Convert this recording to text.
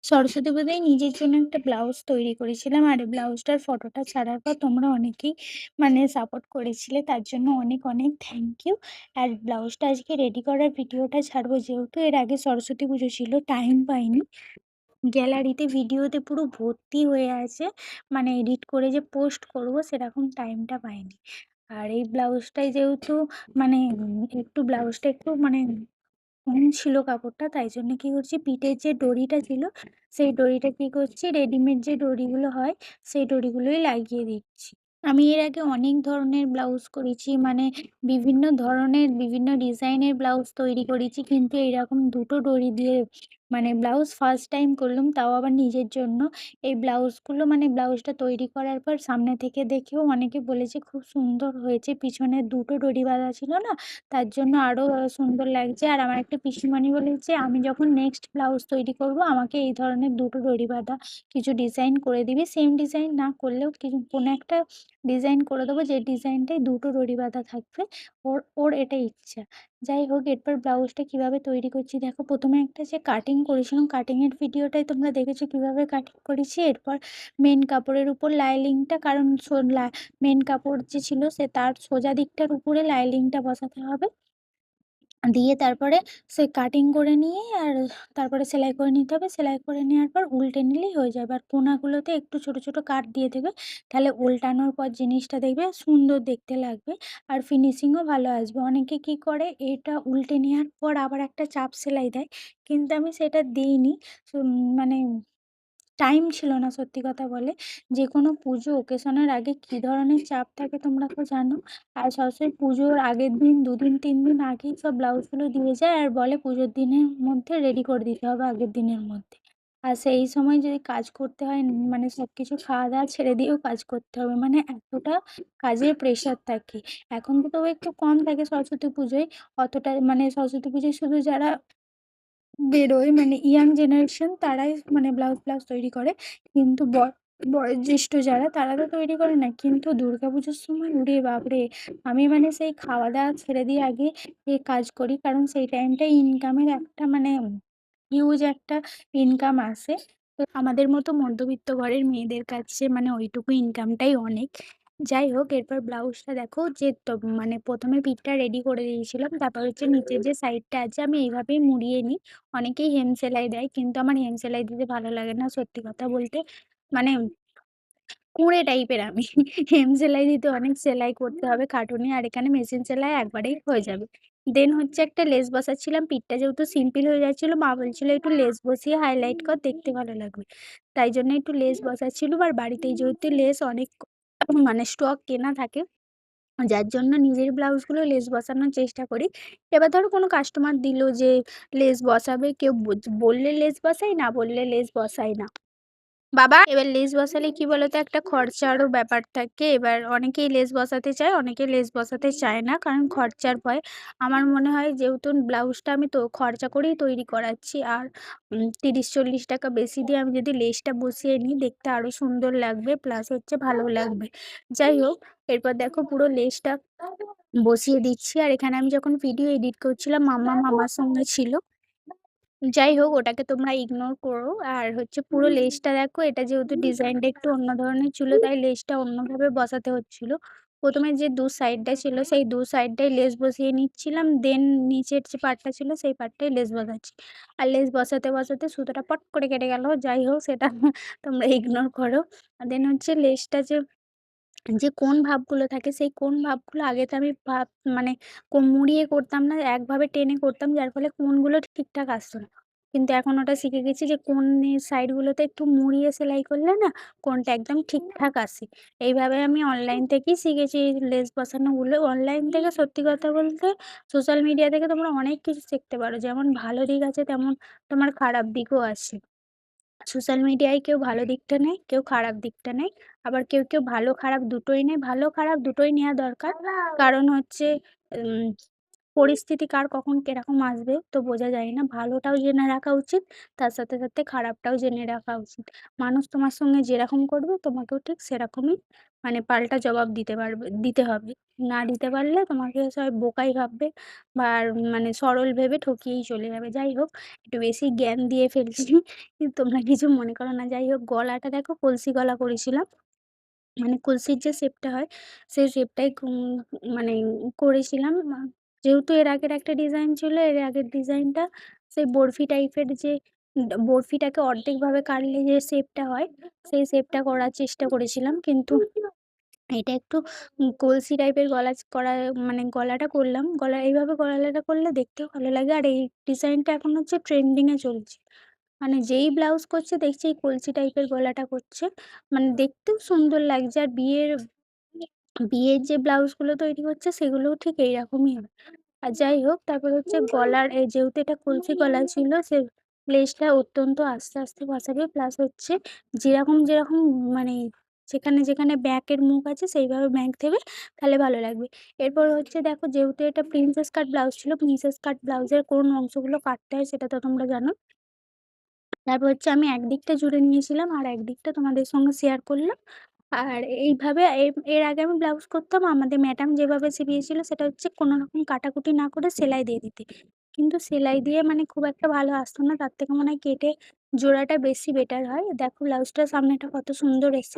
সরস্বতী পুজোয় নিজের জন্য একটা ব্লাউজ তৈরি করেছিলাম। আর এই ব্লাউজটার ফটোটা ছাড়ার পর তোমরা অনেকেই সাপোর্ট করেছিলে। তার জন্য অনেক, অনেক থ্যাংক ইউ। আর ব্লাউজটা আজকে রেডি করার ভিডিওটা ছাড়বো, যেহেতু এর আগে সরস্বতী পুজো ছিল, টাইম পাইনি। গ্যালারিতে ভিডিওতে পুরো ভর্তি হয়ে আছে। এডিট করে যে পোস্ট করব সেরকম টাইমটা পাইনি। আর এই ব্লাউজটায় যেহেতু একটু ব্লাউজটা একটু কম ছিল কাপড়টা, তাই জন্য কি করছি, পিঠের যে দড়িটা ছিল সেই দড়িটা কি করছি, রেডিমেড যে দড়িগুলো হয় সেই দড়িগুলোই লাগিয়ে দিচ্ছি। আমি এর আগে অনেক ধরনের ব্লাউজ করেছি, বিভিন্ন ধরনের বিভিন্ন ডিজাইনের ব্লাউজ তৈরি করেছি, কিন্তু এইরকম দুটো দড়ি দিয়ে ব্লাউজ ফার্স্ট টাইম করলাম, তাও আবার নিজের জন্য। এই ব্লাউজগুলো ব্লাউজটা তৈরি করার পর সামনে থেকে দেখেও অনেকে বলেছে খুব সুন্দর হয়েছে, পিছনে দুটো দড়ি বাঁধা ছিল না, তার জন্য আরও সুন্দর লাগছে। আর আমার একটা পিসিমণি বলেছে আমি যখন নেক্সট ব্লাউজ তৈরি করব আমাকে এই ধরনের দুটো দড়ি বাঁধা কিছু ডিজাইন করে দিবি, সেম ডিজাইন না করলেও কিছু কোনো একটা ডিজাইন করে দেবো যে ডিজাইনটায় দুটো দড়ি বাঁধা থাকবে। ওর ওর এটা ইচ্ছা। যাই হোক, এরপর ব্লাউজটা কিভাবে তৈরি করছি দেখো। প্রথমে একটা যে কাটিং করেছিলাম, কাটিংয়ের ভিডিওটাই তোমরা দেখেছো কিভাবে কাটিং করেছি। এরপর মেন কাপড়ের উপর লাইলিংটা, কারণ মেন কাপড় যে ছিল সে তার সোজা দিকটার উপরে লাইলিংটা বসাতে হবে। দিয়ে তারপরে সে কাটিং করে নিয়ে আর তারপরে সেলাই করে নিতে হবে। সেলাই করে নেওয়ার পর উল্টে নিলেই হয়ে যাবে। আর কোণাগুলোতে একটু ছোট, ছোট কাট দিয়ে দেবে। তাহলে উল্টানোর পর জিনিসটা দেখবে সুন্দর দেখতে লাগবে। আর ফিনিশিংও ভালো আসবে। অনেকে কি করে, এটা উল্টে নেওয়ার পর আবার একটা চাপ সেলাই দেয়। কিন্তু আমি সেটা দিইনি। মানে টাইম ছিল না, সত্যি কথা বলে। যেকোনো পুজো অকেশনের আগে কী ধরনের চাপ থাকে তোমরা তো জানো। আর সবসময় পুজোর আগের দিন ২ দিন ৩ দিন আগেই সব ব্লাউজগুলো দিয়ে যায় আর বলে পুজোর দিনের মধ্যে রেডি করে দিতে হবে, আগের দিনের মধ্যে। আর সেই সময় যদি কাজ করতে হয়, সবকিছু খাওয়া-দাওয়া ছেড়ে দিয়েও কাজ করতে হবে। এতটা কাজের প্রেশার থাকে। এখন তো তবু একটু কম থাকে সরস্বতী পুজোয়। অতটা সরস্বতী পুজোয় শুধু যারা বেরোয় ইয়াং জেনারেশন তারাই ব্লাউজ তৈরি করে। কিন্তু বয়োজ্যেষ্ঠ যারা তারা তো তৈরি করে না। কিন্তু দুর্গাপুজোর সময় ওরে বাপরে! আমি সেই খাওয়া-দাওয়া ছেড়ে দিয়ে আগে কাজ করি। কারণ সেই টাইমটায় ইনকামের একটা হিউজ একটা ইনকাম আসে। তো আমাদের মতো মধ্যবিত্ত ঘরের মেয়েদের কাছে ওইটুকু ইনকামটাই অনেক। যাই হোক, এরপর ব্লাউজটা দেখো যে ১ম এ পিঠটা রেডি করে দিয়েছিলাম। তারপর হচ্ছে নিচের যে সাইডটা আছে আমি এইভাবেই মুড়িয়ে নিই। অনেকেই হেম সেলাই দেয়, কিন্তু আমার হেম সেলাই দিতে ভালো লাগে না, সত্যি কথা বলতে। মানে কুঁড়ে টাইপের আমি। হেম সেলাই দিতে অনেক সেলাই করতে হবে, খাটুনি। আর এখানে মেশিন সেলাই একবারেই হয়ে যাবে। দেন হচ্ছে একটা লেস বসাচ্ছিলাম। পিঠটা যেহেতু সিম্পল হয়ে যাচ্ছিল, মা বলছিল একটু লেস বসিয়ে হাইলাইট কর, দেখতে ভালো লাগবে। তাই জন্য একটু লেস বসাচ্ছিলুম। আর বাড়িতেই যেহেতু লেস অনেক স্টক কেনা থাকে, যার জন্য নিজের ব্লাউজগুলো লেস বসানোর চেষ্টা করি। এবার ধরো কোনো কাস্টমার দিল যে লেস বসাবে, কেউ বললে লেস বসাই, না বললে লেস বসাই না। এবার লেস বসালে কি বলতো, একটা খরচারও ব্যাপার থাকে। এবার অনেকেই লেস বসাতে চায়, অনেকে লেস বসাতে চায় না, কারণ খরচার ভয়। আমার মনে হয় যেহেতু ব্লাউজটা আমি তো খরচা করেই তৈরি করাচ্ছি, আর ৩০-৪০ টাকা বেশি দিয়ে আমি যদি লেসটা বসিয়ে নিই, দেখতে আরও সুন্দর লাগবে, প্লাস হচ্ছে ভালো লাগবে। যাই হোক, এরপর দেখো পুরো লেসটা বসিয়ে দিচ্ছি। আর এখানে আমি যখন ভিডিও এডিট করছিলাম মাম্মাম আমার সঙ্গে ছিল। যাই হোক, ওটাকে তোমরা ইগনোর করো। আর হচ্ছে পুরো লেসটা দেখো, এটা যেহেতু ডিজাইনটা একটু অন্য ধরনের ছিল, তাই লেসটা অন্যভাবে বসাতে হচ্ছিল। ১ম এ যে ২ সাইডটা ছিল সেই ২ সাইডটাই লেস বসিয়ে নিচ্ছিলাম। দেন নিচের যে পার্টটা ছিল সেই পার্টটাই লেস বসাচ্ছি। আর লেস বসাতে, বসাতে সুতোটা পট করে কেটে গেল। যাই হোক, সেটা তোমরা ইগনোর করো। দেন হচ্ছে লেসটা যে যে কোণ ভাবগুলো থাকে, সেই কোণ ভাবগুলো আগে তো আমি মানে মুড়িয়ে করতাম না, একভাবে টেনে করতাম, যার ফলে কোণগুলো ঠিকঠাক আসতো না। কিন্তু এখন ওটা শিখে গেছি যে কোণের সাইডগুলোতে একটু মুড়িয়ে সেলাই করলে না কোণটা একদম ঠিকঠাক আসে। এইভাবে আমি অনলাইন থেকেই শিখেছি এই লেস বসানোগুলো। অনলাইন থেকে সত্যি কথা বলতে সোশ্যাল মিডিয়া থেকে তোমরা অনেক কিছু শিখতে পারো। যেমন ভালো দিক আছে, তেমন তোমার খারাপ দিকও আছে। সোশ্যাল মিডিয়ায় কেউ ভালো দিকটা নেয়, কেউ খারাপ দিকটা নেয়। আবার কেউ, কেউ ভালো খারাপ দুটোই নেয়। ভালো খারাপ দুটোই নেয়া দরকার। কারণ হচ্ছে উম পরিস্থিতি কার কখন কিরকম আসবে তো বোঝা যায় না। ভালোটাও জেনে রাখা উচিত, তার সাথে, সাথে খারাপটাও জেনে রাখা উচিত। মানুষ তোমার সঙ্গে যেরকম করবে তোমাকেও ঠিক সেরকমই মানে পাল্টা জবাব দিতে হবে। না দিতে পারলে তোমাকে সবাই বোকাই ভাববে বা মানে সরল ভেবে ঠকিয়েই চলে যাবে। যাই হোক, একটু বেশি জ্ঞান দিয়ে ফেলছি। কিন্তু তোমরা কিছু মনে করো না। যাই হোক, গলাটা দেখো কলসি গলা করেছিলাম। মানে কলসির যে শেপটা হয়, সেই শেপটাই মানে করেছিলাম। যেহেতু এর আগের একটা ডিজাইন ছিল, এর আগের ডিজাইনটা সেই বরফি টাইপের যে বরফিটাকে অর্ধেকভাবে কাটলে যে শেপটা হয়, সেই শেপটা করার চেষ্টা করেছিলাম। কিন্তু এটা একটু কলসি টাইপের গলা করা মানে গলাটা করলাম। এইভাবে গলাটা করলে দেখতেও ভালো লাগে। আর এই ডিজাইনটা এখন হচ্ছে ট্রেন্ডিং এ চলছে। মানে যেই ব্লাউজ করছে দেখছি এই কলসি টাইপের গলাটা করছে। মানে দেখতেও সুন্দর লাগছে। আর বিয়ের যে ব্লাউজগুলো তৈরি হচ্ছে সেগুলোও ঠিক এইরকমই হয়। আর যাই হোক, তারপর হচ্ছে গলার যেহেতু এটা কলসি গলা ছিল, সে লেসটা অত্যন্ত আস্তে আস্তে বসাবে। প্লাস হচ্ছে যেরকম যেরকম মানে যেখানে যেখানে ব্যাকের মুখ আছে সেইভাবে ব্যাক দেবে, তাহলে ভালো লাগবে। এরপর হচ্ছে দেখো, যেহেতু এটা প্রিন্সেস কাট ব্লাউজ ছিল, প্রিন্সেস কাট ব্লাউজের কোন অংশগুলো কাটতে হয় সেটা তো তোমরা জানো। তারপর হচ্ছে আমি একদিকটা জুড়ে নিয়েছিলাম আর একদিকটা তোমাদের সঙ্গে শেয়ার করলাম। আর এইভাবে এর আগে আমি ব্লাউজ করতাম, আমাদের ম্যাডাম যেভাবে শিখিয়েছিল সেটা হচ্ছে কোনো রকম কাটাকুটি না করে সেলাই দিয়ে দিতে। কিন্তু সেলাই দিয়ে মানে খুব একটা ভালো আসতো না, তার থেকে মনে হয় কেটে জোড়াটা বেশি বেটার হয়। দেখো ব্লাউজটার সামনেটা কত সুন্দর এসছে।